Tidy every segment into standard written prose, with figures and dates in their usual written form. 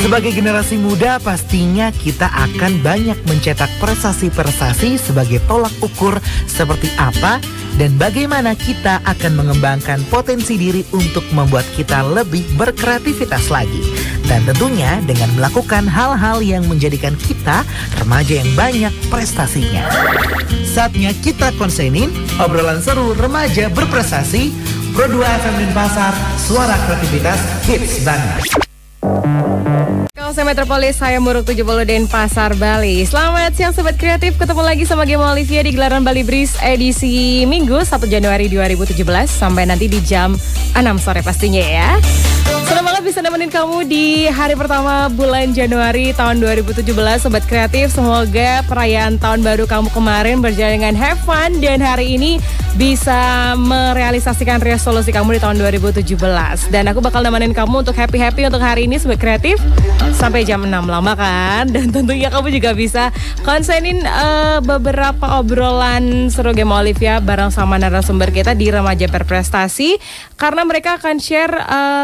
Sebagai generasi muda, pastinya kita akan banyak mencetak prestasi-prestasi sebagai tolak ukur seperti apa dan bagaimana kita akan mengembangkan potensi diri untuk membuat kita lebih berkreativitas lagi. Dan tentunya dengan melakukan hal-hal yang menjadikan kita remaja yang banyak prestasinya. Saatnya kita konsenin obrolan seru remaja berprestasi. Pro 2 FM Denpasar, suara kreativitas hits banget. Kawasan Metropolis, saya Muruk 70 Denpasar, Bali. Selamat siang Sobat Kreatif, ketemu lagi sama Gema Olivia di gelaran Bali Breeze edisi Minggu 1 Januari 2017 sampai nanti di jam 6 sore pastinya ya. Senang banget bisa nemenin kamu di hari pertama bulan Januari tahun 2017 Sobat Kreatif. Semoga perayaan tahun baru kamu kemarin berjalan dengan have fun dan hari ini bisa merealisasikan resolusi kamu di tahun 2017. Dan aku bakal nemenin kamu untuk happy-happy untuk hari ini Sobat Kreatif sampai jam 6, lama kan? Dan tentunya kamu juga bisa konsenin beberapa obrolan seru Gema Olivia bareng sama narasumber kita di Remaja Berprestasi, karena mereka akan share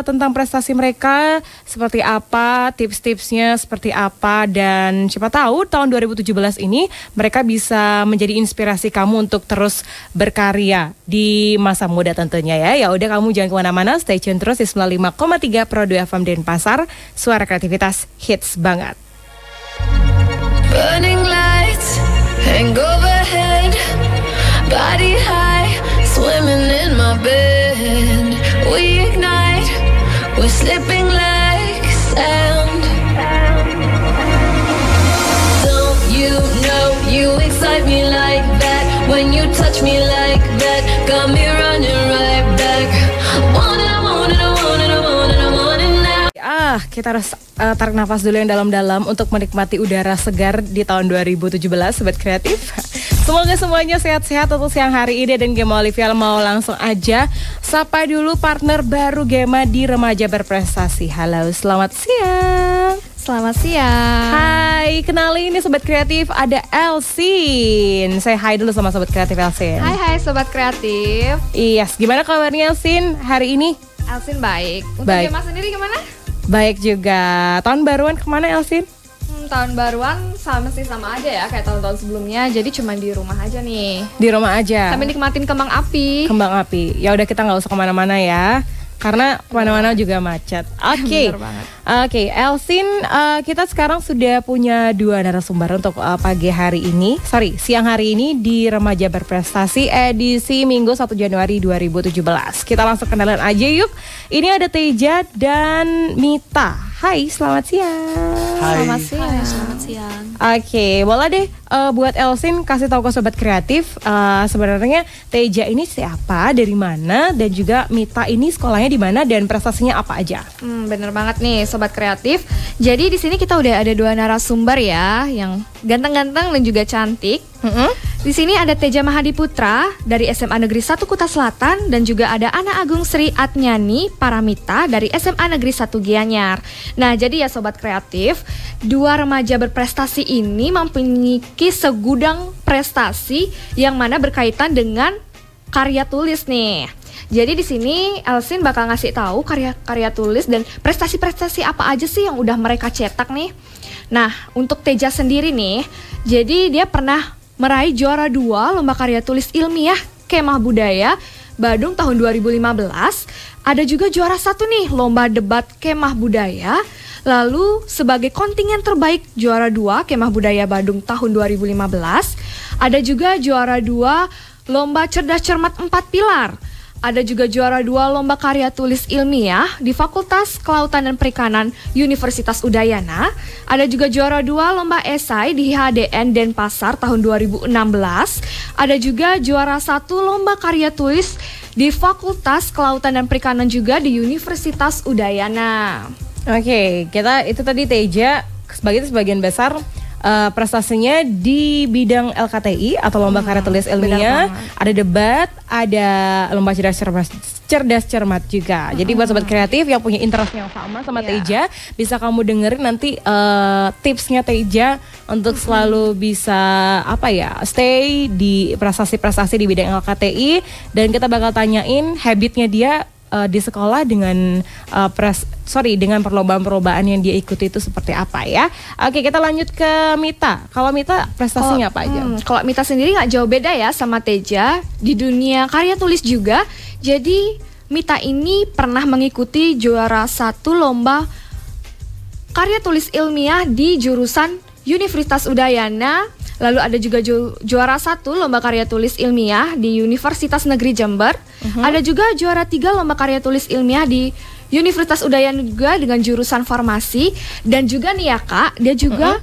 tentang prestasi mereka seperti apa, tips-tipsnya seperti apa, dan siapa tahu tahun 2017 ini mereka bisa menjadi inspirasi kamu untuk terus berkarya di masa muda tentunya ya. Ya udah, kamu jangan kemana-mana, stay tune terus di 95,3 Pro 2 FM Denpasar, suara kreativitas hits banget. Burning lights hang overhead, body high, swimming in my bed. We ignite, we're slipping like sand. Don't you know you excite me like that? When you touch me like that, got me running right back. Want it, I want it, I want it, I want it, I want it now. Kita harus tarik nafas dulu yang dalam-dalam untuk menikmati udara segar di tahun 2017 Sobat Kreatif. Semoga semuanya sehat-sehat untuk siang hari ini, dan Gema Olivia mau langsung aja sapa dulu partner baru Gema di Remaja Berprestasi. Halo, selamat siang. Selamat siang. Hai, kenalin ini Sobat Kreatif, ada Elsin. Saya hai dulu sama Sobat Kreatif Elsin. Hai Sobat Kreatif. Yes, gimana kabarnya Elsin hari ini? Elsin baik. Untuk Baik. Gema sendiri gimana? Baik juga. Tahun baruan kemana Elsin? Tahun baruan sama aja ya kayak tahun-tahun sebelumnya. Jadi cuma di rumah aja nih. Di rumah aja. Sambil nikmatin kembang api. Kembang api. Ya udah, kita nggak usah kemana-mana ya, karena kemana-mana juga macet. Oke. Bener banget. Oke, Elsin, kita sekarang sudah punya 2 narasumber untuk pagi hari ini. Siang hari ini di Remaja Berprestasi edisi Minggu 1 Januari 2017. Kita langsung kenalan aja yuk. Ini ada Teja dan Mita. Hai, selamat siang. Hai. Selamat siang. Oke, boleh deh buat Elsin kasih tahu ke Sobat Kreatif sebenarnya Teja ini siapa, dari mana, dan juga Mita ini sekolahnya di mana dan prestasinya apa aja. Bener banget nih Sobat Kreatif. Jadi di sini kita udah ada 2 narasumber ya, yang ganteng-ganteng dan juga cantik. Di sini ada Teja Mahadiputra dari SMA Negeri 1 Kuta Selatan, dan juga ada Ana Agung Sri Atnyani Paramita dari SMA Negeri 1 Gianyar. Nah, jadi ya Sobat Kreatif, 2 remaja berprestasi ini memiliki segudang prestasi yang mana berkaitan dengan karya tulis nih. Jadi di sini Elsin bakal ngasih tahu karya tulis dan prestasi-prestasi apa aja sih yang udah mereka cetak nih. Nah, untuk Teja sendiri nih, jadi dia pernah meraih juara 2 lomba karya tulis ilmiah Kemah Budaya Badung tahun 2015. Ada juga juara 1 nih lomba debat Kemah Budaya. Lalu sebagai kontingen terbaik juara 2 Kemah Budaya Badung tahun 2015. Ada juga juara 2 lomba cerdas cermat 4 pilar. Ada juga juara 2 lomba karya tulis ilmiah di Fakultas Kelautan dan Perikanan Universitas Udayana. Ada juga juara 2 lomba esai di HDN Denpasar tahun 2016. Ada juga juara 1 lomba karya tulis di Fakultas Kelautan dan Perikanan juga di Universitas Udayana. Oke, kita itu tadi Teja sebagian besar prestasinya di bidang LKTI atau lomba karya tulis ilmiah, ada debat, ada lomba cerdas cermat juga. Jadi buat Sobat Kreatif yang punya interest yang sama Teja, bisa kamu dengerin nanti tipsnya Teja untuk selalu bisa stay di prestasi-prestasi di bidang LKTI, dan kita bakal tanyain habitnya dia di sekolah dengan dengan perlombaan-perlombaan yang dia ikuti itu seperti apa ya. Oke, kita lanjut ke Mita. Kalau Mita prestasinya apa aja? Kalau Mita sendiri nggak jauh beda ya sama Teja di dunia karya tulis juga. Jadi Mita ini pernah mengikuti juara 1 lomba karya tulis ilmiah di jurusan Universitas Udayana. Lalu ada juga juara 1 lomba karya tulis ilmiah di Universitas Negeri Jember. Ada juga juara 3 lomba karya tulis ilmiah di Universitas Udayana juga dengan jurusan farmasi. Dan juga nih ya Kak, dia juga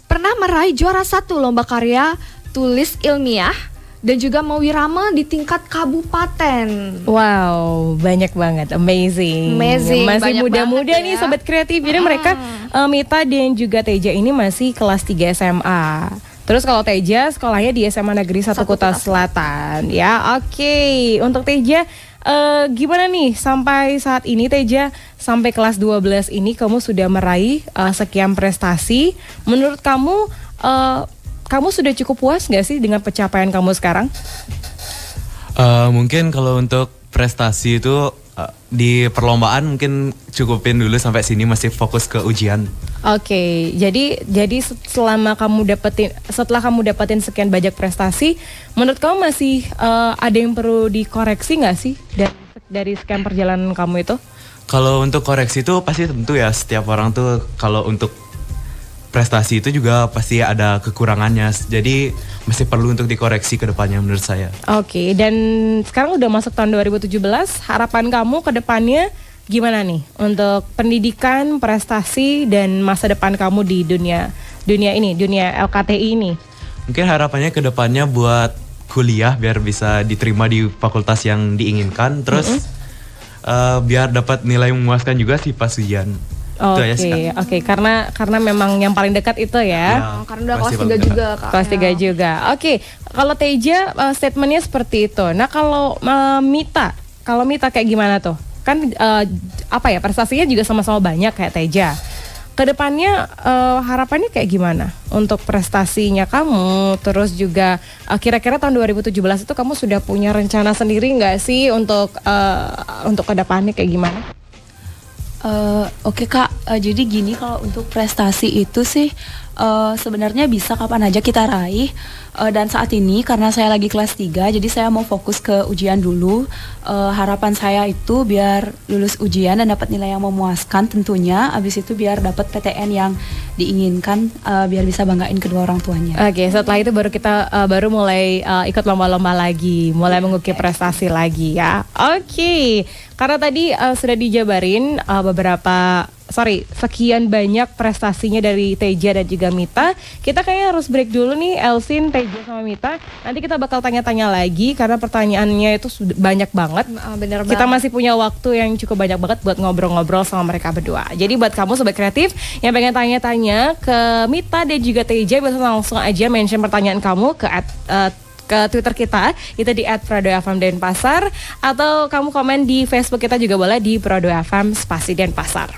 pernah meraih juara 1 lomba karya tulis ilmiah dan juga mewirama di tingkat kabupaten. Wow, banyak banget, amazing. Masih muda-muda nih Sobat Kreatif. Jadi mereka Mita dan juga Teja ini masih kelas 3 SMA. Terus kalau Teja sekolahnya di SMA Negeri 1 Kuta Selatan. Ya, oke. Untuk Teja, gimana nih sampai saat ini Teja, sampai kelas 12 ini kamu sudah meraih sekian prestasi. Menurut kamu, kamu sudah cukup puas gak sih dengan pencapaian kamu sekarang? Mungkin kalau untuk prestasi itu di perlombaan mungkin cukupin dulu sampai sini, masih fokus ke ujian. Oke, jadi setelah kamu dapetin sekian banyak prestasi, menurut kamu masih ada yang perlu dikoreksi nggak sih dari sekian perjalanan kamu itu? Kalau untuk koreksi itu pasti tentu ya, setiap orang tuh kalau untuk prestasi itu juga pasti ada kekurangannya. Jadi masih perlu untuk dikoreksi ke depannya menurut saya. Oke, dan sekarang udah masuk tahun 2017, harapan kamu ke depannya gimana nih untuk pendidikan, prestasi dan masa depan kamu di dunia LKTI ini? Mungkin harapannya ke depannya buat kuliah biar bisa diterima di fakultas yang diinginkan, terus biar dapat nilai memuaskan juga sih pas ujian. Oke, karena memang yang paling dekat itu ya. Karena udah kelas 3 juga Kak. Kelas 3 juga. Oke, kalau Teja statementnya seperti itu. Nah kalau Mita kayak gimana tuh? Kan prestasinya juga sama-sama banyak kayak Teja. Kedepannya harapannya kayak gimana untuk prestasinya kamu? Terus juga kira-kira tahun 2017 itu kamu sudah punya rencana sendiri nggak sih untuk kedepannya kayak gimana? Oke Kak, jadi gini, kalau untuk prestasi itu sih sebenarnya bisa kapan aja kita raih, dan saat ini karena saya lagi kelas 3, jadi saya mau fokus ke ujian dulu. Harapan saya itu biar lulus ujian dan dapat nilai yang memuaskan tentunya, abis itu biar dapat PTN yang diinginkan, biar bisa banggain kedua orang tuanya. Oke, setelah itu baru kita mulai ikut lomba-lomba lagi, mulai mengukir prestasi lagi ya. Oke. Karena tadi sudah dijabarin sekian banyak prestasinya dari Teja dan juga Mita. Kita kayaknya harus break dulu nih, Elsin, Teja sama Mita. Nanti kita bakal tanya-tanya lagi karena pertanyaannya itu banyak banget. Bener kita banget. masih punya waktu yang cukup banyak banget buat ngobrol-ngobrol sama mereka berdua. Jadi buat kamu Sobat Kreatif yang pengen tanya-tanya ke Mita dan juga Teja, bisa langsung aja mention pertanyaan kamu ke Twitter kita di @prodoFM_Denpasar, atau kamu komen di Facebook kita juga boleh di Prodo FM Spasi Denpasar.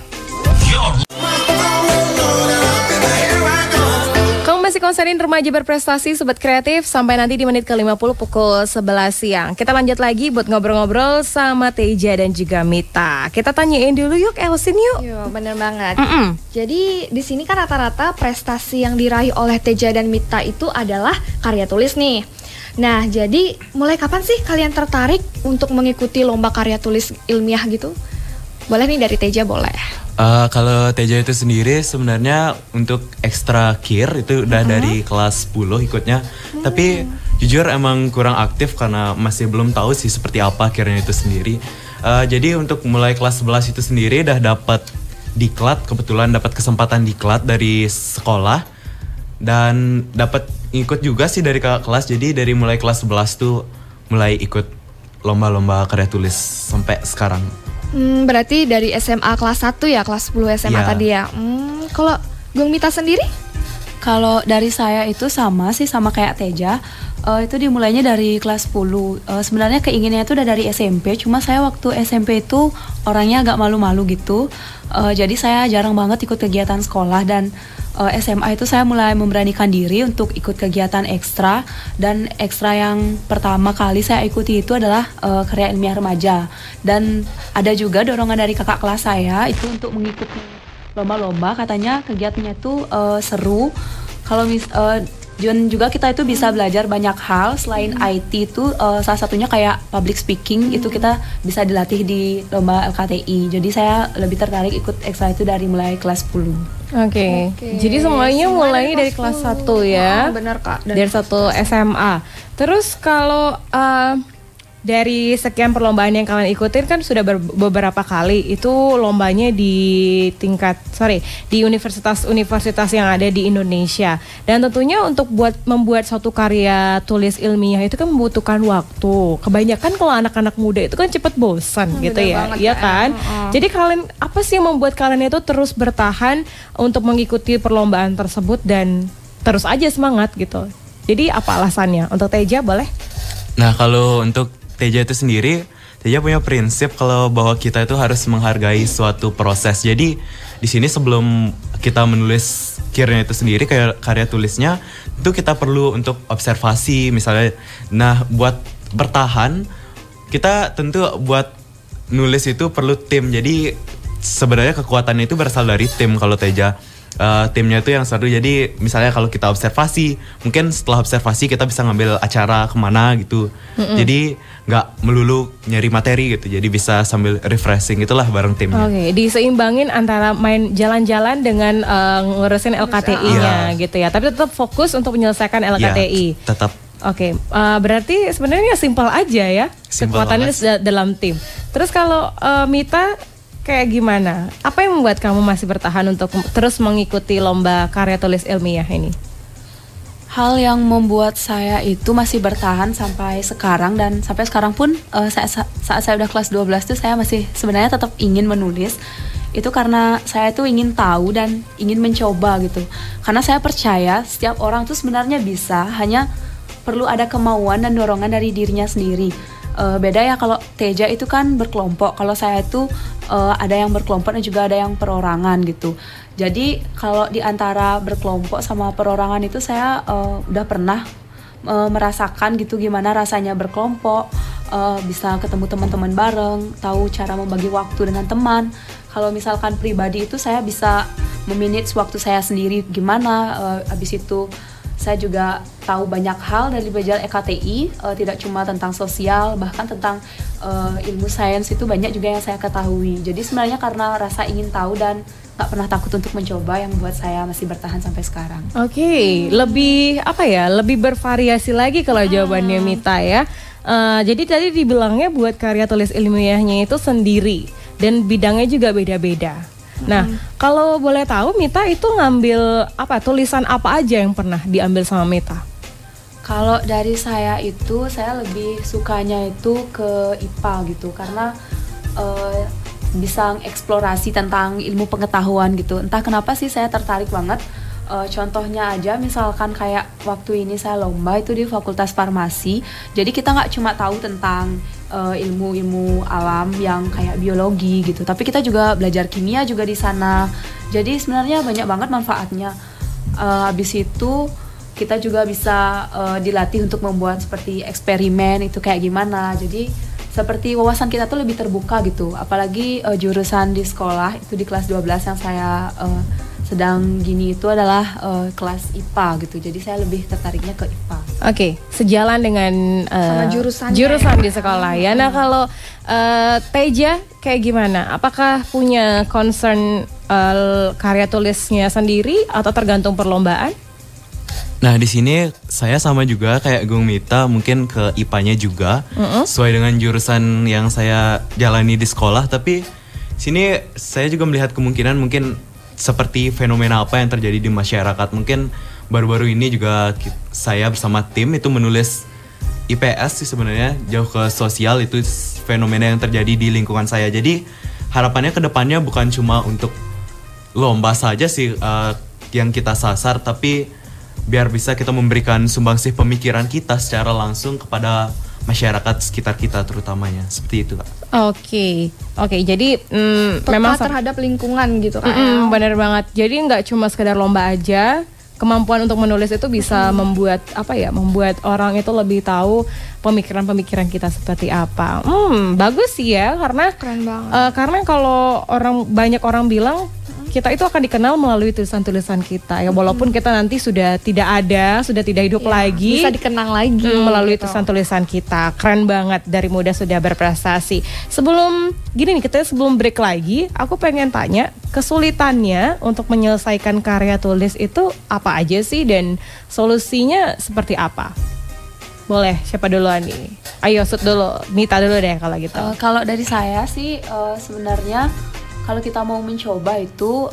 Kamu masih konserin Remaja Berprestasi Sobat Kreatif sampai nanti di menit ke-50 pukul 11 siang. Kita lanjut lagi buat ngobrol-ngobrol sama Teja dan juga Mita. Kita tanyain dulu yuk, Elsin yuk. Yo, bener banget. Jadi di sini kan rata-rata prestasi yang diraih oleh Teja dan Mita itu adalah karya tulis nih. Nah, jadi mulai kapan sih kalian tertarik untuk mengikuti lomba karya tulis ilmiah gitu? Boleh nih dari Teja, boleh. Kalau Teja itu sendiri sebenarnya untuk ekstra kir itu udah dari kelas 10 ikutnya. Tapi jujur emang kurang aktif karena masih belum tahu sih seperti apa kirnya itu sendiri. Jadi untuk mulai kelas 11 itu sendiri udah dapat diklat, kebetulan dapat kesempatan diklat dari sekolah. Dan dapat ikut juga sih dari kakak kelas. Jadi dari mulai kelas 11 tuh mulai ikut lomba-lomba karya tulis sampai sekarang. Berarti dari SMA kelas 1 ya, kelas 10 SMA tadi ya. Kalau Gung Mita sendiri? Kalau dari saya itu sama sih, sama kayak Teja. Itu dimulainya dari kelas 10. Sebenarnya keinginannya itu udah dari SMP, cuma saya waktu SMP itu orangnya agak malu-malu gitu. Jadi saya jarang banget ikut kegiatan sekolah, dan SMA itu saya mulai memberanikan diri untuk ikut kegiatan ekstra. Dan ekstra yang pertama kali saya ikuti itu adalah karya ilmiah remaja. Dan ada juga dorongan dari kakak kelas saya itu untuk mengikuti lomba-lomba. Katanya kegiatannya itu seru. Kalau dan juga kita itu bisa belajar banyak hal selain IT itu, salah satunya kayak public speaking itu kita bisa dilatih di lomba LKTI. Jadi saya lebih tertarik ikut ekstra itu dari mulai kelas 10. Oke. Jadi semuanya mulai dari kelas 1 ya. Benar Kak. Dari 1 SMA. Terus kalau dari sekian perlombaan yang kalian ikutin kan sudah beberapa kali itu lombanya di universitas-universitas yang ada di Indonesia. Dan tentunya untuk membuat suatu karya tulis ilmiah itu kan membutuhkan waktu. Kebanyakan kalau anak-anak muda itu kan cepat bosan gitu ya. Iya kan? Jadi kalian apa sih yang membuat kalian itu terus bertahan untuk mengikuti perlombaan tersebut dan terus aja semangat gitu. Jadi apa alasannya? Untuk Teja boleh? Nah, kalau untuk Teja itu sendiri, Teja punya prinsip kalau bahwa kita itu harus menghargai suatu proses. Jadi di sini sebelum kita menulis kirnya itu sendiri, kayak karya tulisnya, itu kita perlu untuk observasi misalnya. Nah, buat bertahan, kita tentu buat nulis itu perlu tim. Jadi sebenarnya kekuatannya itu berasal dari tim kalau Teja. Timnya itu yang seru. Jadi misalnya kalau kita observasi, mungkin setelah observasi kita bisa ngambil acara kemana gitu. Jadi nggak melulu nyari materi gitu. Jadi bisa sambil refreshing itulah bareng timnya. Oke, diseimbangin antara main jalan-jalan dengan ngurusin LKTI-nya gitu ya. Tapi tetap fokus untuk menyelesaikan LKTI. Ya, tetap. Oke, berarti sebenarnya simpel aja ya. Kekuatannya dalam tim. Terus kalau Mita kayak gimana? Apa yang membuat kamu masih bertahan untuk terus mengikuti lomba karya tulis ilmiah ini? Hal yang membuat saya itu masih bertahan sampai sekarang, dan sampai sekarang pun saat saya udah kelas 12 tuh saya masih sebenarnya tetap ingin menulis. Itu karena saya tuh ingin tahu dan ingin mencoba gitu. Karena saya percaya setiap orang tuh sebenarnya bisa, hanya perlu ada kemauan dan dorongan dari dirinya sendiri. Beda ya kalau Teja itu kan berkelompok, kalau saya itu ada yang berkelompok dan juga ada yang perorangan gitu. Jadi kalau di antara berkelompok sama perorangan itu saya udah pernah merasakan gitu gimana rasanya berkelompok, bisa ketemu teman-teman bareng, tahu cara membagi waktu dengan teman. Kalau misalkan pribadi itu saya bisa memanage waktu saya sendiri gimana, habis itu saya juga tahu banyak hal dari belajar EKTI, tidak cuma tentang sosial, bahkan tentang ilmu sains itu banyak juga yang saya ketahui. Jadi sebenarnya karena rasa ingin tahu dan gak pernah takut untuk mencoba yang buat saya masih bertahan sampai sekarang. Oke, lebih bervariasi lagi kalau jawabannya Mita ya. Jadi tadi dibilangnya buat karya tulis ilmiahnya itu sendiri dan bidangnya juga beda-beda. Nah, kalau boleh tahu Mita itu ngambil tulisan apa aja yang pernah diambil sama Mita? Kalau dari saya itu, saya lebih sukanya itu ke IPA gitu, karena bisa eksplorasi tentang ilmu pengetahuan gitu. Entah kenapa sih saya tertarik banget. Contohnya aja misalkan kayak waktu ini saya lomba itu di Fakultas Farmasi. Jadi kita nggak cuma tahu tentang ilmu-ilmu alam yang kayak biologi gitu, tapi kita juga belajar kimia juga di sana. Jadi sebenarnya banyak banget manfaatnya. Habis itu kita juga bisa dilatih untuk membuat seperti eksperimen itu kayak gimana. Jadi seperti wawasan kita tuh lebih terbuka gitu. Apalagi jurusan di sekolah itu di kelas 12 yang saya sedang gini itu adalah kelas IPA gitu. Jadi saya lebih tertariknya ke IPA. Oke, sejalan dengan jurusan di sekolah ya. Nah, kalau Teja kayak gimana? Apakah punya concern karya tulisnya sendiri atau tergantung perlombaan? Nah, di sini saya sama juga kayak Gung Mita, mungkin ke IPA-nya juga sesuai dengan jurusan yang saya jalani di sekolah. Tapi sini saya juga melihat kemungkinan mungkin seperti fenomena apa yang terjadi di masyarakat. Mungkin baru-baru ini juga saya bersama tim itu menulis IPS sih sebenarnya, jauh ke sosial, itu fenomena yang terjadi di lingkungan saya. Jadi harapannya ke depannya bukan cuma untuk lomba saja sih yang kita sasar, tapi biar bisa kita memberikan sumbangsih pemikiran kita secara langsung kepada masyarakat sekitar kita terutamanya. Seperti itu, Kak. Oke, jadi memang terhadap lingkungan gitu kan. Bener banget. Jadi nggak cuma sekedar lomba aja, kemampuan untuk menulis itu bisa membuat orang itu lebih tahu pemikiran-pemikiran kita seperti apa. Bagus sih ya, karena Keren banget. karena kalau banyak orang bilang kita itu akan dikenal melalui tulisan-tulisan kita ya, walaupun kita nanti sudah tidak hidup lagi, Bisa dikenang lagi melalui gitu. tulisan-tulisan kita. Keren banget, dari muda sudah berprestasi. Sebelum break lagi, aku pengen tanya kesulitannya untuk menyelesaikan karya tulis itu apa aja sih, dan solusinya seperti apa? Boleh, siapa duluan nih? Ayo, Sud dulu, Mita dulu deh kalau gitu. Kalau dari saya sih sebenarnya kalau kita mau mencoba itu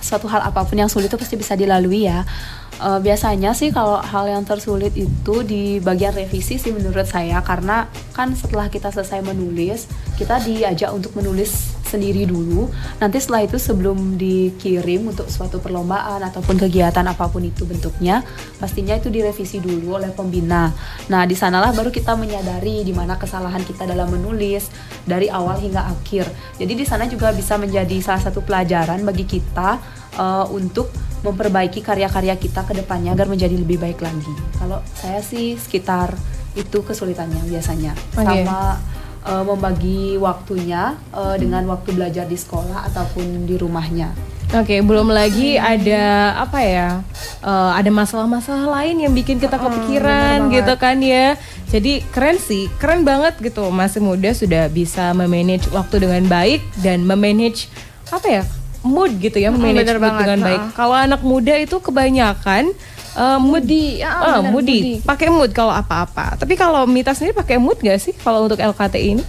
suatu hal apapun yang sulit itu pasti bisa dilalui ya. Biasanya sih kalau hal yang tersulit itu di bagian revisi sih menurut saya, karena kan setelah kita selesai menulis kita diajak untuk menulis sendiri dulu. Nanti setelah itu sebelum dikirim untuk suatu perlombaan ataupun kegiatan apapun itu bentuknya, pastinya itu direvisi dulu oleh pembina. Nah, di sanalah baru kita menyadari di mana kesalahan kita dalam menulis dari awal hingga akhir. Jadi di sana juga bisa menjadi salah satu pelajaran bagi kita untuk memperbaiki karya-karya kita ke depannya agar menjadi lebih baik lagi. Kalau saya sih sekitar itu kesulitannya biasanya. Sama membagi waktunya dengan waktu belajar di sekolah ataupun di rumahnya. Oke, belum lagi ada ada masalah-masalah lain yang bikin kita kepikiran gitu kan ya. Jadi keren banget gitu. Masih muda sudah bisa memanage waktu dengan baik dan memanage mood gitu ya, memanage mood dengan baik. Kalau anak muda itu kebanyakan moody, pakai mood kalau apa-apa. Tapi kalau Mita sendiri pakai mood gak sih kalau untuk LKTI ini?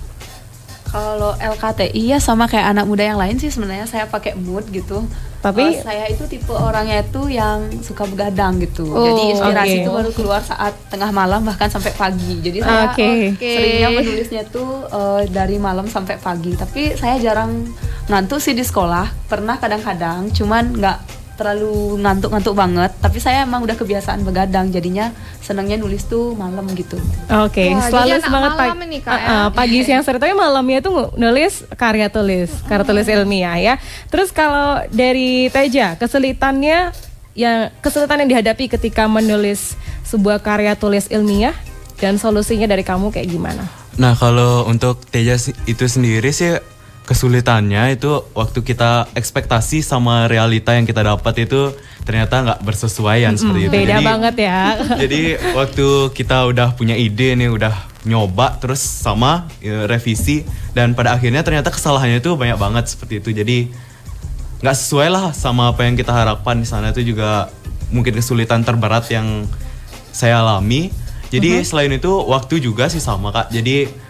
Kalau LKTI ya sama kayak anak muda yang lain sih sebenarnya saya pakai mood gitu. Tapi saya itu tipe orangnya itu yang suka begadang gitu. Jadi inspirasi itu baru keluar saat tengah malam bahkan sampai pagi. Jadi saya seringnya menulisnya tuh dari malam sampai pagi. Tapi saya jarang ngantuk sih di sekolah. Pernah kadang-kadang, cuman nggak terlalu ngantuk-ngantuk banget, tapi saya emang udah kebiasaan begadang, jadinya senangnya nulis tuh malam gitu. Selalu semangat pagi siang sore, tapi malamnya tuh nulis karya tulis ilmiah ya. Terus kalau dari Teja, kesulitan yang dihadapi ketika menulis sebuah karya tulis ilmiah dan solusinya dari kamu kayak gimana? Nah, kalau untuk Teja itu sendiri sih kesulitannya itu waktu kita ekspektasi sama realita yang kita dapat itu ternyata nggak bersesuaian seperti itu. Beda banget ya. Jadi waktu kita udah punya ide nih, udah nyoba terus sama revisi, dan pada akhirnya ternyata kesalahannya itu banyak banget seperti itu. Jadi nggak sesuai lah sama apa yang kita harapkan. Di sana itu juga mungkin kesulitan terberat yang saya alami. Jadi selain itu waktu juga sih sama, Kak. Jadi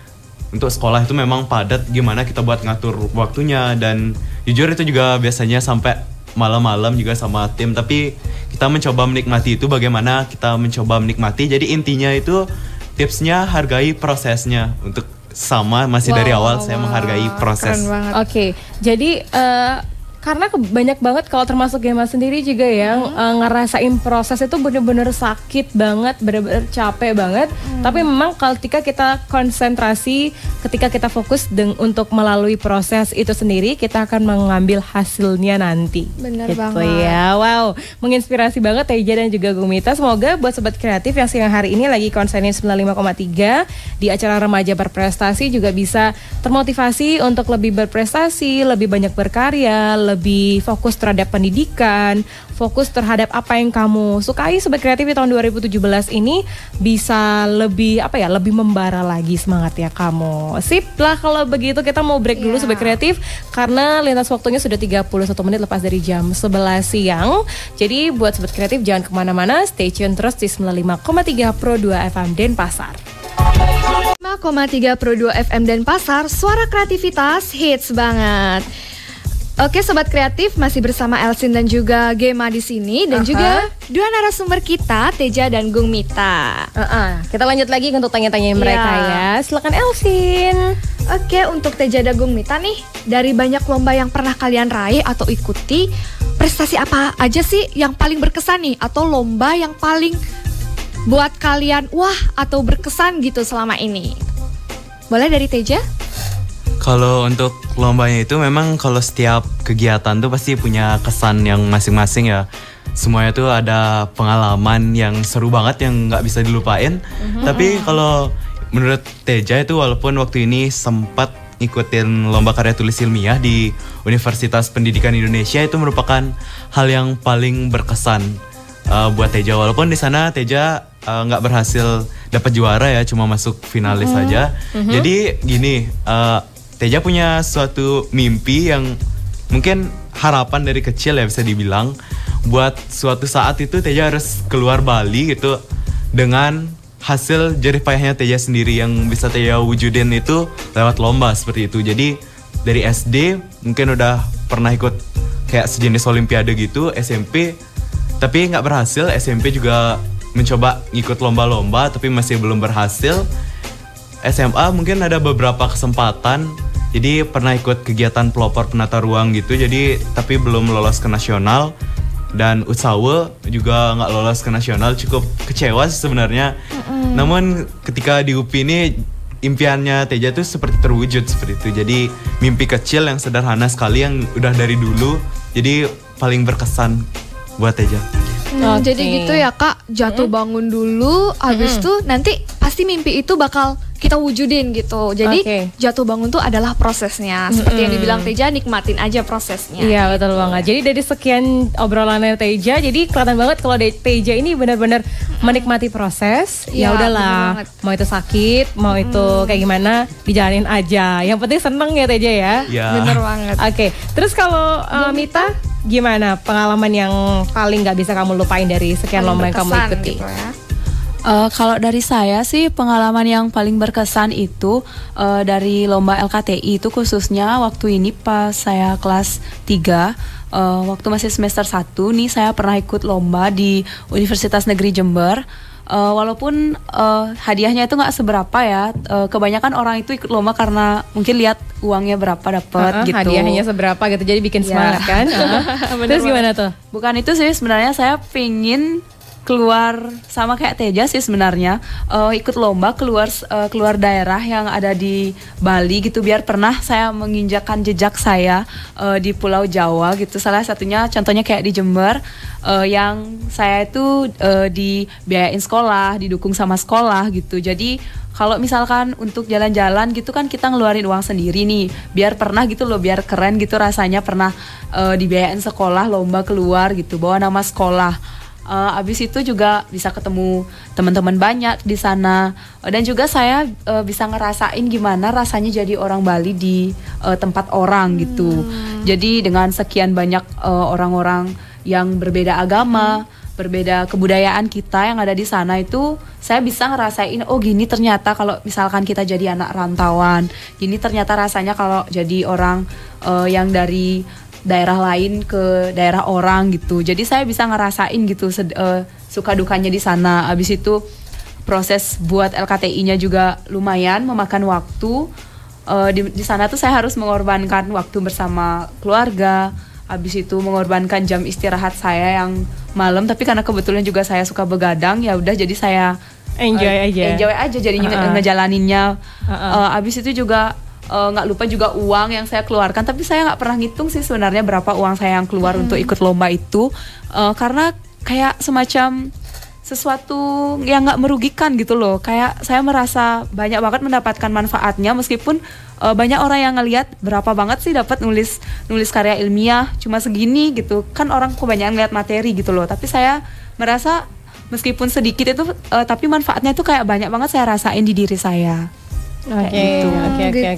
untuk sekolah itu memang padat, gimana kita buat ngatur waktunya, dan jujur itu juga biasanya sampai malam-malam juga sama tim, tapi kita mencoba menikmati itu, bagaimana kita mencoba menikmati. Jadi intinya itu tipsnya hargai prosesnya. Untuk masih dari awal saya menghargai proses. Keren banget. Oke, jadi karena banyak banget, kalau termasuk Gema sendiri juga yang ngerasain proses itu bener-bener sakit banget, bener-bener capek banget. Tapi memang ketika kita konsentrasi, ketika kita fokus untuk melalui proses itu sendiri, kita akan mengambil hasilnya nanti. Bener gitu banget. Ya, wow, menginspirasi banget Teja dan juga Gumita. Semoga buat sobat kreatif yang siang hari ini lagi konsenin 95,3 di acara Remaja Berprestasi juga bisa termotivasi untuk lebih berprestasi, lebih banyak berkarya, lebih fokus terhadap pendidikan, fokus terhadap apa yang kamu sukai. Sobat kreatif di tahun 2017 ini bisa lebih lebih membara lagi semangat ya kamu. Sip lah kalau begitu, kita mau break dulu Sobat Kreatif, karena lintas waktunya sudah 31 menit lepas dari jam 11 siang. Jadi buat Sobat Kreatif jangan kemana-mana, stay tune terus di 95,3 Pro 2 FM Denpasar. 5,3 Pro 2 FM Denpasar, suara kreativitas hits banget. Oke Sobat Kreatif, masih bersama Elsin dan juga Gema di sini, dan juga dua narasumber kita, Teja dan Gumita. Kita lanjut lagi untuk tanya-tanya mereka ya. Silakan Elsin. Oke, untuk Teja dan Gumita nih, dari banyak lomba yang pernah kalian raih atau ikuti, prestasi apa aja sih yang paling berkesan nih? Atau lomba yang paling buat kalian wah atau berkesan gitu selama ini? Boleh dari Teja? Kalau untuk lombanya itu memang kalau setiap kegiatan tuh pasti punya kesan yang masing-masing ya. Semuanya tuh ada pengalaman yang seru banget yang nggak bisa dilupain. Tapi kalau menurut Teja itu walaupun waktu ini sempat ngikutin lomba karya tulis ilmiah di Universitas Pendidikan Indonesia, itu merupakan hal yang paling berkesan buat Teja. Walaupun di sana Teja nggak berhasil dapat juara ya, cuma masuk finalis saja. Jadi gini, Teja punya suatu mimpi yang mungkin harapan dari kecil ya bisa dibilang. Buat suatu saat itu Teja harus keluar Bali gitu dengan hasil jerih payahnya Teja sendiri yang bisa Teja wujudin itu lewat lomba seperti itu. Jadi dari SD mungkin udah pernah ikut kayak sejenis olimpiade gitu, SMP tapi nggak berhasil. SMP juga mencoba ngikut lomba-lomba tapi masih belum berhasil. SMA mungkin ada beberapa kesempatan, jadi pernah ikut kegiatan pelopor penata ruang gitu, jadi tapi belum lolos ke nasional. Dan Utsawe juga nggak lolos ke nasional, cukup kecewa sih sebenarnya. Namun ketika di UPI ini impiannya Teja tuh seperti terwujud seperti itu. Jadi mimpi kecil yang sederhana sekali yang udah dari dulu, jadi paling berkesan buat Teja. Jadi gitu ya Kak, jatuh bangun dulu, habis itu nanti pasti mimpi itu bakal kita wujudin gitu. Jadi jatuh bangun tuh adalah prosesnya. Seperti yang dibilang Teja, nikmatin aja prosesnya. Iya betul banget. Jadi dari sekian obrolannya Teja, jadi kelihatan banget kalau Teja ini benar-benar menikmati proses. Ya udahlah, mau itu sakit, mau itu kayak gimana, dijalanin aja. Yang penting seneng ya Teja ya. Bener banget. Oke, terus kalau Mita, gimana pengalaman yang paling nggak bisa kamu lupain dari sekian lomba yang kamu ikuti? Gitu ya. Kalau dari saya sih pengalaman yang paling berkesan itu dari lomba LKTI itu khususnya waktu ini pas saya kelas 3 waktu masih semester 1 nih saya pernah ikut lomba di Universitas Negeri Jember. Walaupun hadiahnya itu nggak seberapa ya, kebanyakan orang itu ikut lomba karena mungkin lihat uangnya berapa dapat gitu. Hadiahnya seberapa gitu, jadi bikin semangat kan. Terus gimana tuh? Bukan itu sih, sebenarnya saya pingin keluar sama kayak Teja sih sebenarnya, ikut lomba keluar daerah yang ada di Bali gitu, biar pernah saya menginjakkan jejak saya di Pulau Jawa gitu. Salah satunya contohnya kayak di Jember, yang saya itu dibiayain sekolah, didukung sama sekolah gitu. Jadi kalau misalkan untuk jalan-jalan gitu kan kita ngeluarin uang sendiri nih, biar pernah gitu loh, biar keren gitu rasanya pernah dibiayain sekolah, lomba keluar gitu, bawa nama sekolah. Abis itu juga bisa ketemu teman-teman banyak di sana, dan juga saya bisa ngerasain gimana rasanya jadi orang Bali di tempat orang gitu. Jadi dengan sekian banyak orang-orang yang berbeda agama, berbeda kebudayaan kita yang ada di sana itu, saya bisa ngerasain oh gini ternyata kalau misalkan kita jadi anak rantauan, gini ternyata rasanya kalau jadi orang yang dari daerah lain ke daerah orang gitu. Jadi saya bisa ngerasain gitu suka dukanya di sana. Abis itu proses buat LKTI-nya juga lumayan memakan waktu. Di sana tuh saya harus mengorbankan waktu bersama keluarga. Abis itu mengorbankan jam istirahat saya yang malam. Tapi karena kebetulan juga saya suka begadang, ya udah jadi saya enjoy aja jadinya ngejalaninnya. Abis itu juga nggak lupa juga uang yang saya keluarkan, tapi saya nggak pernah ngitung sih sebenarnya berapa uang saya yang keluar untuk ikut lomba itu, karena kayak semacam sesuatu yang nggak merugikan gitu loh. Kayak saya merasa banyak banget mendapatkan manfaatnya, meskipun banyak orang yang ngelihat berapa banget sih dapat nulis karya ilmiah cuma segini gitu kan, orang kebanyakan ngeliat materi gitu loh. Tapi saya merasa meskipun sedikit itu tapi manfaatnya itu kayak banyak banget saya rasain di diri saya. Oke.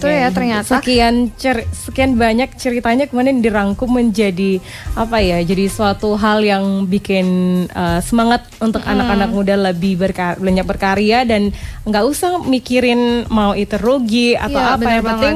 Ya ternyata. Sekian banyak ceritanya kemudian dirangkum menjadi apa ya? Jadi suatu hal yang bikin semangat untuk anak-anak muda lebih banyak berkarya dan nggak usah mikirin mau itu rugi atau apa. Yang penting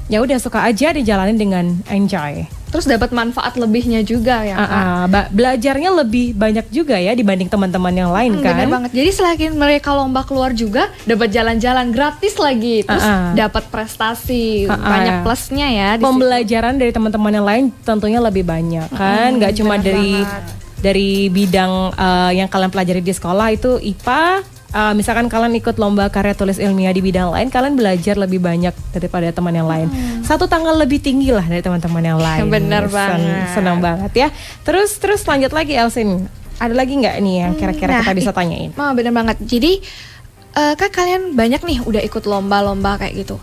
ya udah suka aja dijalanin dengan enjoy. Terus dapat manfaat lebihnya juga ya Kak. Belajarnya lebih banyak juga ya dibanding teman-teman yang lain kan. Bener banget. Jadi selain mereka lomba keluar juga dapat jalan-jalan gratis lagi. Terus dapat prestasi, banyak plusnya ya. Pembelajaran dari teman-teman yang lain tentunya lebih banyak kan. Gak cuma dari bidang yang kalian pelajari di sekolah itu IPA. Misalkan kalian ikut lomba karya tulis ilmiah di bidang lain, kalian belajar lebih banyak daripada teman yang lain. Satu tanggal lebih tinggi lah dari teman-teman yang lain. Bener banget. Senang banget ya. Terus lanjut lagi Elsin. Ada lagi nggak nih yang kira-kira kita bisa tanyain? Bener banget. Jadi kan kalian banyak nih udah ikut lomba-lomba kayak gitu.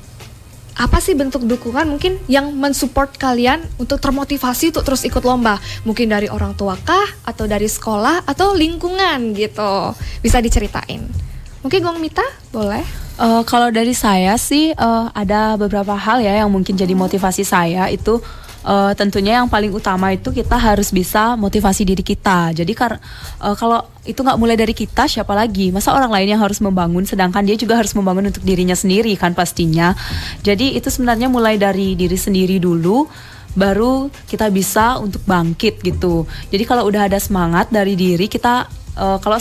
Apa sih bentuk dukungan mungkin yang mensupport kalian untuk termotivasi untuk terus ikut lomba? Mungkin dari orang tua kah? Atau dari sekolah? Atau lingkungan gitu? Bisa diceritain. Mungkin Gong Mita boleh? Kalau dari saya sih ada beberapa hal ya yang mungkin jadi motivasi saya itu. Tentunya yang paling utama itu kita harus bisa motivasi diri kita. Jadi kalau itu nggak mulai dari kita, siapa lagi? Masa orang lain yang harus membangun, sedangkan dia juga harus membangun untuk dirinya sendiri kan pastinya. Jadi itu sebenarnya mulai dari diri sendiri dulu, baru kita bisa untuk bangkit gitu. Jadi kalau udah ada semangat dari diri kita, kalau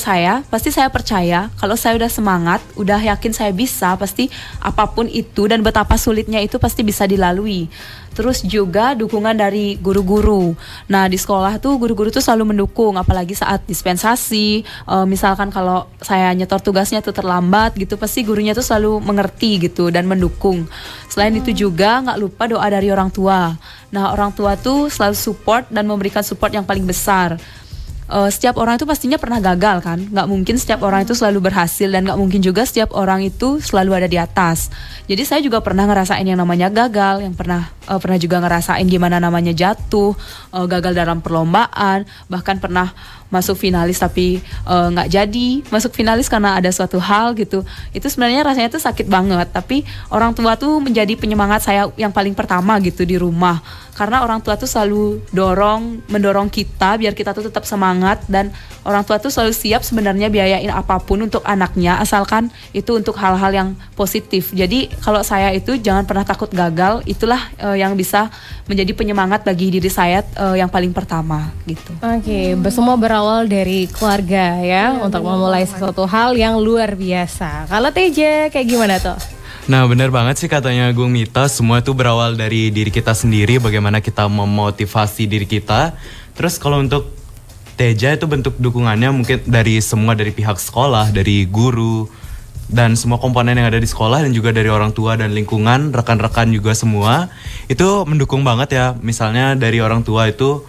pasti saya percaya kalau saya udah semangat, udah yakin saya bisa, pasti apapun itu dan betapa sulitnya itu pasti bisa dilalui. Terus juga dukungan dari guru-guru. Nah di sekolah tuh guru-guru tuh selalu mendukung, apalagi saat dispensasi. Misalkan kalau saya nyetor tugasnya tuh terlambat gitu, pasti gurunya tuh selalu mengerti gitu dan mendukung. Selain itu juga nggak lupa doa dari orang tua. Nah orang tua tuh selalu support dan memberikan support yang paling besar. Setiap orang itu pastinya pernah gagal kan, nggak mungkin setiap orang itu selalu berhasil, dan nggak mungkin juga setiap orang itu selalu ada di atas. Jadi saya juga pernah ngerasain yang namanya gagal, yang pernah juga ngerasain gimana namanya jatuh, gagal dalam perlombaan, bahkan pernah masuk finalis tapi nggak jadi masuk finalis karena ada suatu hal gitu. Itu sebenarnya rasanya tuh sakit banget, tapi orang tua tuh menjadi penyemangat saya yang paling pertama gitu di rumah. Karena orang tua tuh selalu mendorong kita biar kita tuh tetap semangat, dan orang tua tuh selalu siap sebenarnya biayain apapun untuk anaknya asalkan itu untuk hal-hal yang positif. Jadi kalau saya itu jangan pernah takut gagal, itulah yang bisa menjadi penyemangat bagi diri saya yang paling pertama gitu. Oke, semua berawal dari keluarga ya untuk memulai sesuatu hal yang luar biasa. Kalau Teja kayak gimana tuh? Nah benar banget sih katanya Gung Mita, semua itu berawal dari diri kita sendiri, bagaimana kita memotivasi diri kita. Terus kalau untuk Teja itu bentuk dukungannya mungkin dari pihak sekolah, dari guru, dan semua komponen yang ada di sekolah, dan juga dari orang tua dan lingkungan, rekan-rekan juga semua. Itu mendukung banget ya, misalnya dari orang tua itu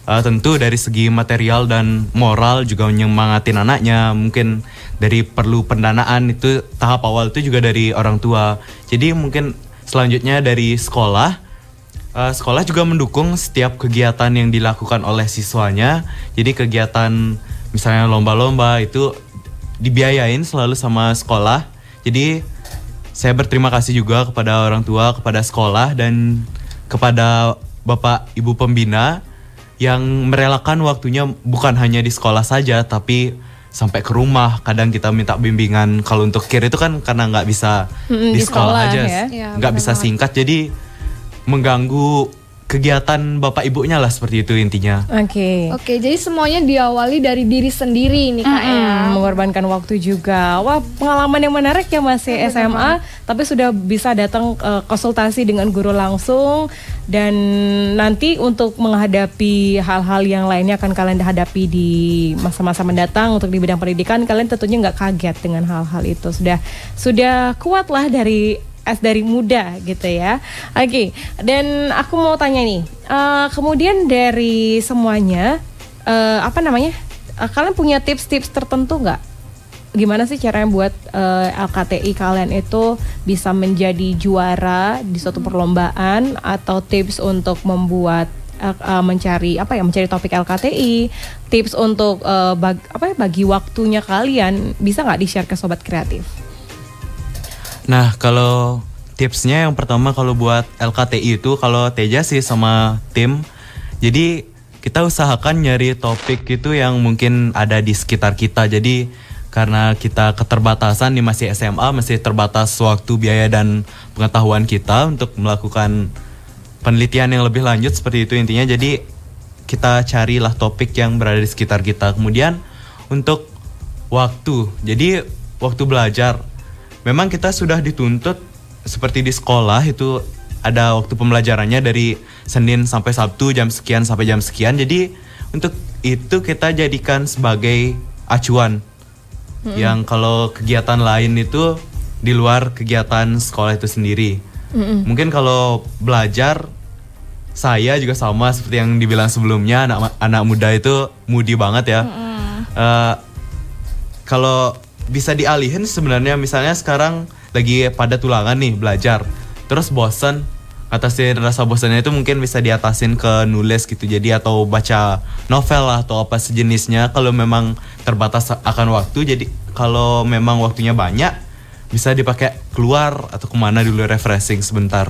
tentu dari segi material dan moral juga menyemangatin anaknya. Mungkin dari perlu pendanaan, itu tahap awal itu juga dari orang tua. Jadi mungkin selanjutnya dari sekolah juga mendukung setiap kegiatan yang dilakukan oleh siswanya. Jadi kegiatan misalnya lomba-lomba itu dibiayain selalu sama sekolah. Jadi saya berterima kasih juga kepada orang tua, kepada sekolah, dan kepada Bapak Ibu Pembina yang merelakan waktunya bukan hanya di sekolah saja, tapi sampai ke rumah. Kadang kita minta bimbingan. Kalau untuk KIR itu kan karena nggak bisa di sekolah aja, nggak bisa singkat, jadi mengganggu kegiatan bapak ibunya lah, seperti itu intinya. Oke, jadi semuanya diawali dari diri sendiri nih Kak ya. Mengorbankan waktu juga. Wah, pengalaman yang menarik ya, masih SMA tapi sudah bisa datang konsultasi dengan guru langsung, dan nanti untuk menghadapi hal-hal yang lainnya akan kalian hadapi di masa-masa mendatang. Untuk di bidang pendidikan kalian tentunya nggak kaget dengan hal-hal itu. Sudah kuat lah dari muda gitu ya. Oke, dan aku mau tanya nih, kemudian dari semuanya, kalian punya tips-tips tertentu nggak? Gimana sih caranya buat LKTI kalian itu bisa menjadi juara di suatu perlombaan, atau tips untuk membuat mencari topik LKTI, tips untuk bagi waktunya kalian, bisa nggak di-share ke Sobat Kreatif? Nah kalau tipsnya yang pertama, kalau buat LKTI itu, kalau Teja sih sama tim, jadi kita usahakan nyari topik itu yang mungkin ada di sekitar kita. Jadi karena kita keterbatasan di masih SMA, masih terbatas waktu, biaya, dan pengetahuan kita untuk melakukan penelitian yang lebih lanjut seperti itu intinya. Jadi kita carilah topik yang berada di sekitar kita. Kemudian untuk waktu, jadi waktu belajar memang kita sudah dituntut seperti di sekolah itu ada waktu pembelajarannya dari Senin sampai Sabtu jam sekian sampai jam sekian. Jadi untuk itu kita jadikan sebagai acuan. Yang kalau kegiatan lain itu di luar kegiatan sekolah itu sendiri. Mungkin kalau belajar saya juga sama seperti yang dibilang sebelumnya, anak muda itu moody banget ya. Kalau bisa dialihin sebenarnya, misalnya sekarang lagi pada tulangan nih belajar, terus bosan, atasin rasa bosannya itu mungkin bisa diatasin ke nulis gitu. Jadi atau baca novel lah atau apa sejenisnya kalau memang terbatas akan waktu. Jadi kalau memang waktunya banyak bisa dipakai keluar atau kemana dulu refreshing sebentar.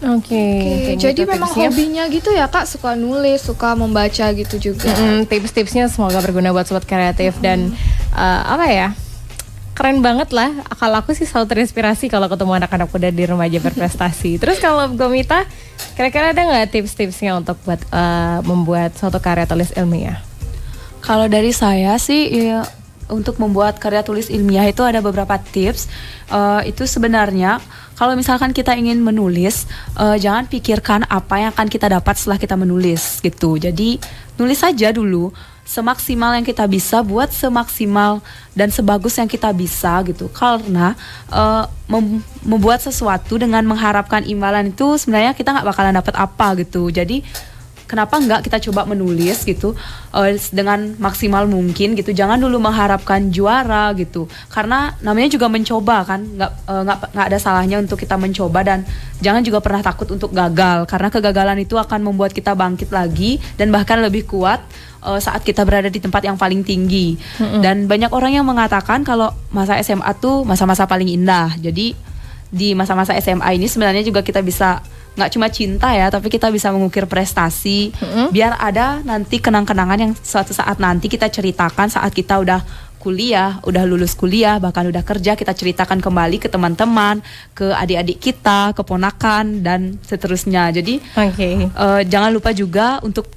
Oke, jadi memang hobinya gitu ya Kak, suka nulis, suka membaca gitu juga. Tips-tipsnya semoga berguna buat sobat kreatif dan apa ya? Keren banget lah. Kalau aku sih selalu terinspirasi kalau ketemu anak-anak muda di remaja berprestasi. Terus kalau Gomita, kira-kira ada nggak tips-tipsnya untuk buat membuat suatu karya tulis ilmiah? Kalau dari saya sih ya, untuk membuat karya tulis ilmiah itu ada beberapa tips. Itu sebenarnya kalau misalkan kita ingin menulis, jangan pikirkan apa yang akan kita dapat setelah kita menulis gitu. Jadi nulis saja dulu semaksimal yang kita bisa, buat semaksimal dan sebagus yang kita bisa gitu. Karena membuat sesuatu dengan mengharapkan imbalan itu sebenarnya kita nggak bakalan dapat apa gitu. Jadi kenapa enggak kita coba menulis gitu dengan maksimal mungkin gitu. Jangan dulu mengharapkan juara gitu, karena namanya juga mencoba kan. Nggak ada salahnya untuk kita mencoba, dan jangan juga pernah takut untuk gagal, karena kegagalan itu akan membuat kita bangkit lagi dan bahkan lebih kuat saat kita berada di tempat yang paling tinggi. Dan banyak orang yang mengatakan kalau masa SMA tuh masa-masa paling indah. Jadi di masa-masa SMA ini sebenarnya juga kita bisa nggak cuma cinta ya, tapi kita bisa mengukir prestasi, biar ada nanti kenang-kenangan yang suatu saat nanti kita ceritakan saat kita udah kuliah, udah lulus kuliah, bahkan udah kerja, kita ceritakan kembali ke teman-teman, ke adik-adik kita, keponakan, dan seterusnya. Jadi jangan lupa juga untuk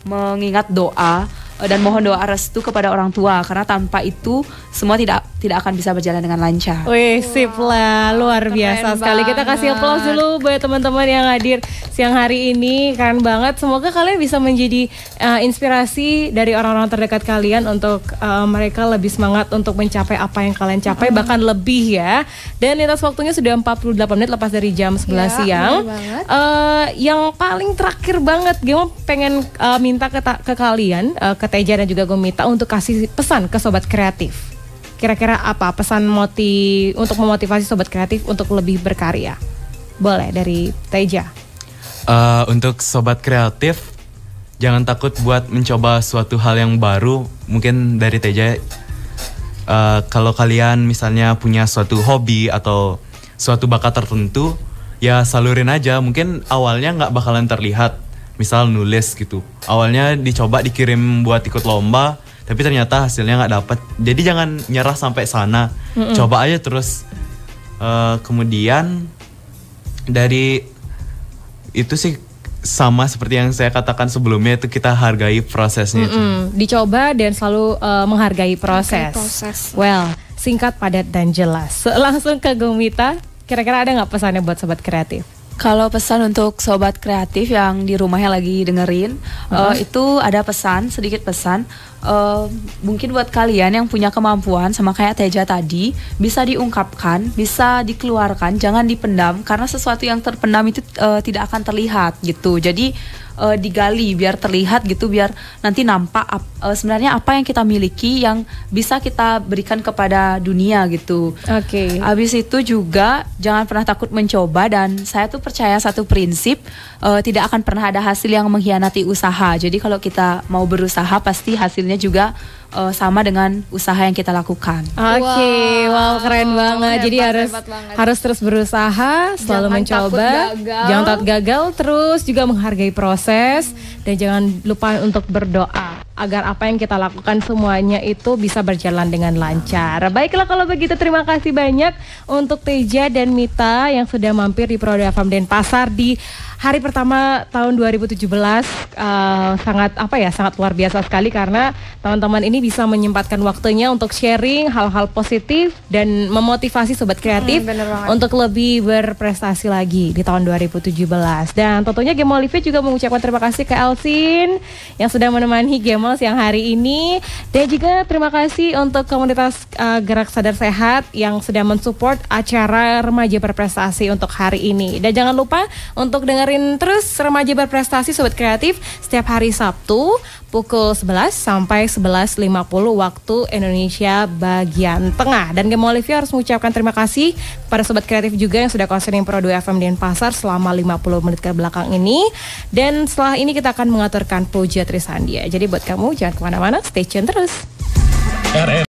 mengingat doa dan mohon doa restu kepada orang tua, karena tanpa itu semua tidak akan bisa berjalan dengan lancar. Wih, sip lah, luar biasa sekali. Kita kasih aplaus dulu buat teman-teman yang hadir siang hari ini, keren banget. Semoga kalian bisa menjadi inspirasi dari orang-orang terdekat kalian untuk mereka lebih semangat untuk mencapai apa yang kalian capai, bahkan lebih ya. Dan lintas waktunya sudah 48 menit lepas dari jam 11 siang. Yang paling terakhir banget, gue pengen minta ke kalian, ke Teja dan juga Gomita, untuk kasih pesan ke sobat kreatif. Kira-kira apa pesan untuk memotivasi sobat kreatif untuk lebih berkarya? Boleh dari Teja. Untuk sobat kreatif, jangan takut buat mencoba suatu hal yang baru. Mungkin dari Teja, kalau kalian misalnya punya suatu hobi atau suatu bakat tertentu, ya salurin aja. Mungkin awalnya nggak bakalan terlihat. Misal nulis gitu, awalnya dicoba dikirim buat ikut lomba, tapi ternyata hasilnya nggak dapet. Jadi jangan nyerah sampai sana, coba aja terus. Kemudian dari itu sih sama seperti yang saya katakan sebelumnya, itu kita hargai prosesnya. Dicoba dan selalu menghargai proses. Well, singkat, padat, dan jelas. Langsung ke Gomita, kira-kira ada nggak pesannya buat sobat kreatif? Kalau pesan untuk sobat kreatif yang di rumahnya lagi dengerin, itu ada sedikit pesan. Mungkin buat kalian yang punya kemampuan sama kayak Teja tadi, bisa diungkapkan, bisa dikeluarkan, jangan dipendam, karena sesuatu yang terpendam itu tidak akan terlihat gitu. Jadi digali biar terlihat gitu, biar nanti nampak sebenarnya apa yang kita miliki yang bisa kita berikan kepada dunia gitu. Habis itu juga jangan pernah takut mencoba, dan saya tuh percaya satu prinsip, tidak akan pernah ada hasil yang mengkhianati usaha. Jadi kalau kita mau berusaha, pasti hasilnya juga sama dengan usaha yang kita lakukan. Wow, keren banget. Jadi harus terus berusaha, selalu mencoba, jangan takut gagal, terus juga menghargai proses, dan jangan lupa untuk berdoa. agar apa yang kita lakukan semuanya itu bisa berjalan dengan lancar. Baiklah kalau begitu, terima kasih banyak untuk Teja dan Mita yang sudah mampir di Pro FM Denpasar di hari pertama tahun 2017. Sangat luar biasa sekali karena teman-teman ini bisa menyempatkan waktunya untuk sharing hal-hal positif dan memotivasi sobat kreatif untuk lebih berprestasi lagi di tahun 2017. Dan tentunya Game Olivia juga mengucapkan terima kasih ke Elsin yang sudah menemani Gemol siang hari ini, dan juga terima kasih untuk komunitas Gerak Sadar Sehat yang sudah mensupport acara Remaja Berprestasi untuk hari ini. Dan jangan lupa untuk dengerin terus Remaja Berprestasi sobat kreatif setiap hari Sabtu pukul 11 sampai 11.50 waktu Indonesia bagian tengah. Dan Game Olivia harus mengucapkan terima kasih kepada sobat kreatif juga yang sudah konseling Pro 2 FM Denpasar selama 50 menit ke belakang ini. Dan setelah ini kita akan mengaturkan Puja Trisandia. Jadi buat kamu jangan kemana-mana, stay tune terus.